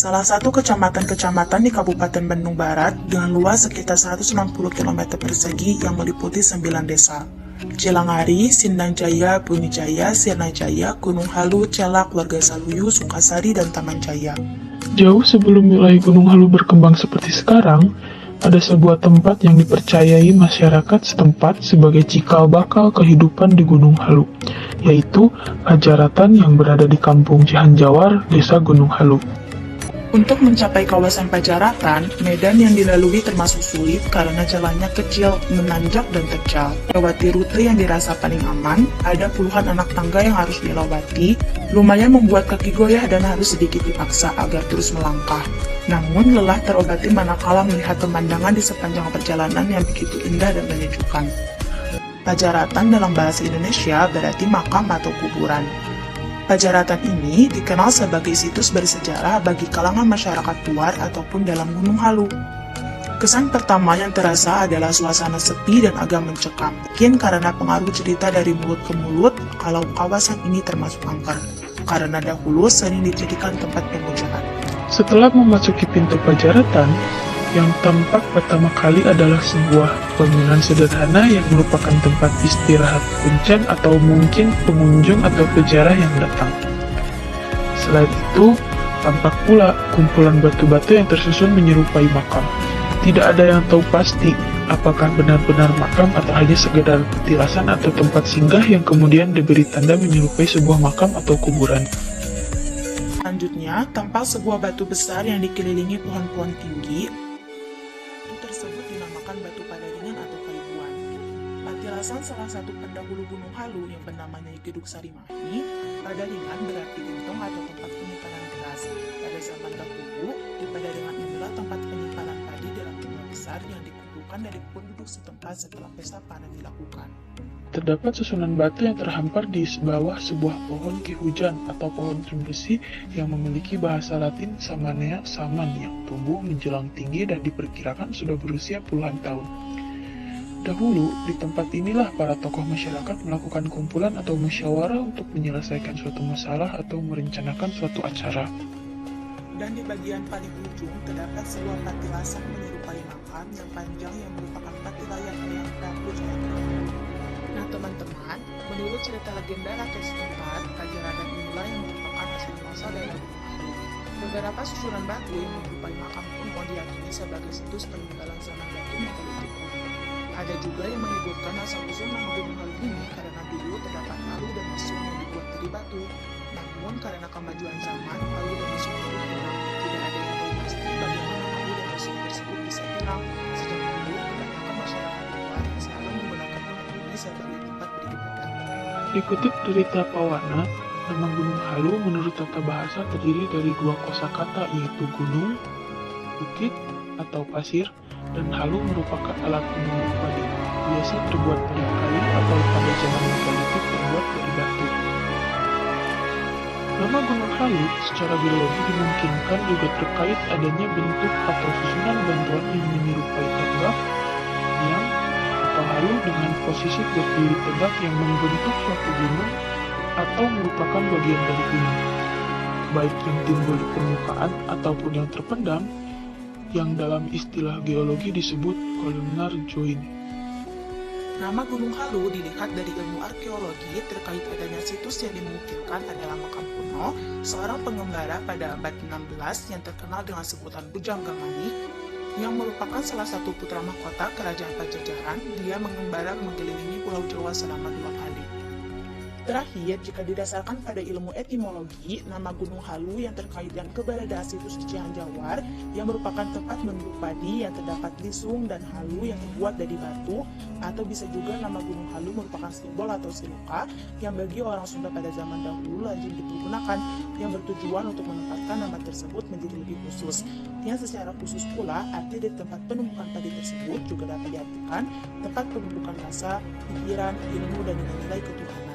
salah satu kecamatan-kecamatan di Kabupaten Bandung Barat dengan luas sekitar 160 km persegi yang meliputi 9 desa. Cilangari, Sindang Jaya, Bumi Jaya, Sirna Jaya, Gunung Halu, Celak, Warga Saluyu, Sukasari, dan Taman Jaya. Jauh sebelum wilayah Gunung Halu berkembang seperti sekarang, ada sebuah tempat yang dipercayai masyarakat setempat sebagai cikal bakal kehidupan di Gunung Halu, yaitu Pajaratan yang berada di Kampung Cihanjawar, Desa Gunung Halu. Untuk mencapai kawasan Pajaratan, medan yang dilalui termasuk sulit karena jalannya kecil, menanjak, dan terjal. Melewati rute yang dirasa paling aman, ada puluhan anak tangga yang harus dilewati, lumayan membuat kaki goyah dan harus sedikit dipaksa agar terus melangkah. Namun, lelah terobati manakala melihat pemandangan di sepanjang perjalanan yang begitu indah dan menyejukkan. Pajaratan dalam bahasa Indonesia berarti makam atau kuburan. Pajaratan ini dikenal sebagai situs bersejarah bagi kalangan masyarakat luar ataupun dalam Gunung Halu. Kesan pertama yang terasa adalah suasana sepi dan agak mencekam. Mungkin karena pengaruh cerita dari mulut ke mulut kalau kawasan ini termasuk angker, karena dahulu sering dijadikan tempat pemujaan. Setelah memasuki pintu Pajaratan, yang tampak pertama kali adalah sebuah bangunan sederhana yang merupakan tempat istirahat kuncan atau mungkin pengunjung atau peziarah yang datang. Selain itu, tampak pula kumpulan batu-batu yang tersusun menyerupai makam. Tidak ada yang tahu pasti apakah benar-benar makam atau hanya sekedar petilasan atau tempat singgah yang kemudian diberi tanda menyerupai sebuah makam atau kuburan. Selanjutnya, tampak sebuah batu besar yang dikelilingi pohon-pohon tinggi. Tersebut dinamakan batu padaringan atau kaibuan. Patilasan salah satu pendahulu Gunung Halu yang bernama Nyai Gedug Sarimahi, padaringan berarti gentong atau tempat penyimpanan beras. Pada zaman dahulu, di padaringan inilah tempat penyimpanan padi dalam jumlah besar yang dikumpulkan dari penduduk setempat setelah pesta panen dilakukan. Terdapat susunan batu yang terhampar di bawah sebuah pohon kihujan atau pohon trembesi yang memiliki bahasa Latin Samanea saman yang tumbuh menjelang tinggi dan diperkirakan sudah berusia puluhan tahun. Dahulu, di tempat inilah para tokoh masyarakat melakukan kumpulan atau musyawarah untuk menyelesaikan suatu masalah atau merencanakan suatu acara. Dan di bagian paling ujung terdapat sebuah patilasan menyerupai makam yang panjang yang merupakan patilayan yang Prabu Jayapura. Nah teman-teman, menurut cerita legenda rakyat setempat, Pajaratan inilah yang merupakan asal muasal dari Gunung Halu. Beberapa susunan batu yang menyerupai makam pun diyakini sebagai situs peninggalan zaman batu megalitik. Ada juga yang menyebutkan asal-usul nama Gunung Halu ini karena dulu terdapat palu dan mesum yang dibuat dari batu. Namun karena kemajuan zaman, palu dan mesum itu hilang. Tidak ada yang tahu pasti bagaimana palu dan mesum tersebut bisa hilang. Sejak dulu, kebanyakan masyarakat luar selalu menggunakan gunung ini sebagai tempat beribadah. Dikutip dari Tapawana, nama Gunung Halu menurut tata bahasa terdiri dari dua kosakata yaitu gunung, bukit atau pasir, dan halu merupakan alat penumbuk padi, biasa terbuat dari kayu atau pada zaman megalitik terbuat dari batu. Nama Gunung Halu secara biologi dimungkinkan juga terkait adanya bentuk atau susunan bantuan yang menyerupai tegak yang atau halu dengan posisi berdiri tegak yang membentuk suatu gunung atau merupakan bagian dari gunung, baik yang timbul di permukaan ataupun yang terpendam, yang dalam istilah geologi disebut columnar joint. Nama Gunung Halu dilihat dari ilmu arkeologi terkait adanya situs yang dimungkinkan adalah makam kuno seorang pengembara pada abad 16 yang terkenal dengan sebutan Bujangga Manik, yang merupakan salah satu putra mahkota kerajaan Pajajaran. Dia mengembara mengelilingi Pulau Jawa selama 2 kali. Terakhir, jika didasarkan pada ilmu etimologi, nama Gunung Halu yang terkait dengan keberadaan situs Cihanjawar yang merupakan tempat menurut padi yang terdapat lisung dan halu yang terbuat dari batu, atau bisa juga nama Gunung Halu merupakan simbol atau siluka yang bagi orang Sunda pada zaman dahulu lazim dipergunakan, yang bertujuan untuk menempatkan nama tersebut menjadi lebih khusus. Yang secara khusus pula, arti dari tempat penumpukan padi tersebut juga dapat diartikan tempat penumpukan rasa, pikiran, ilmu, dan nilai-nilai ketuhanan.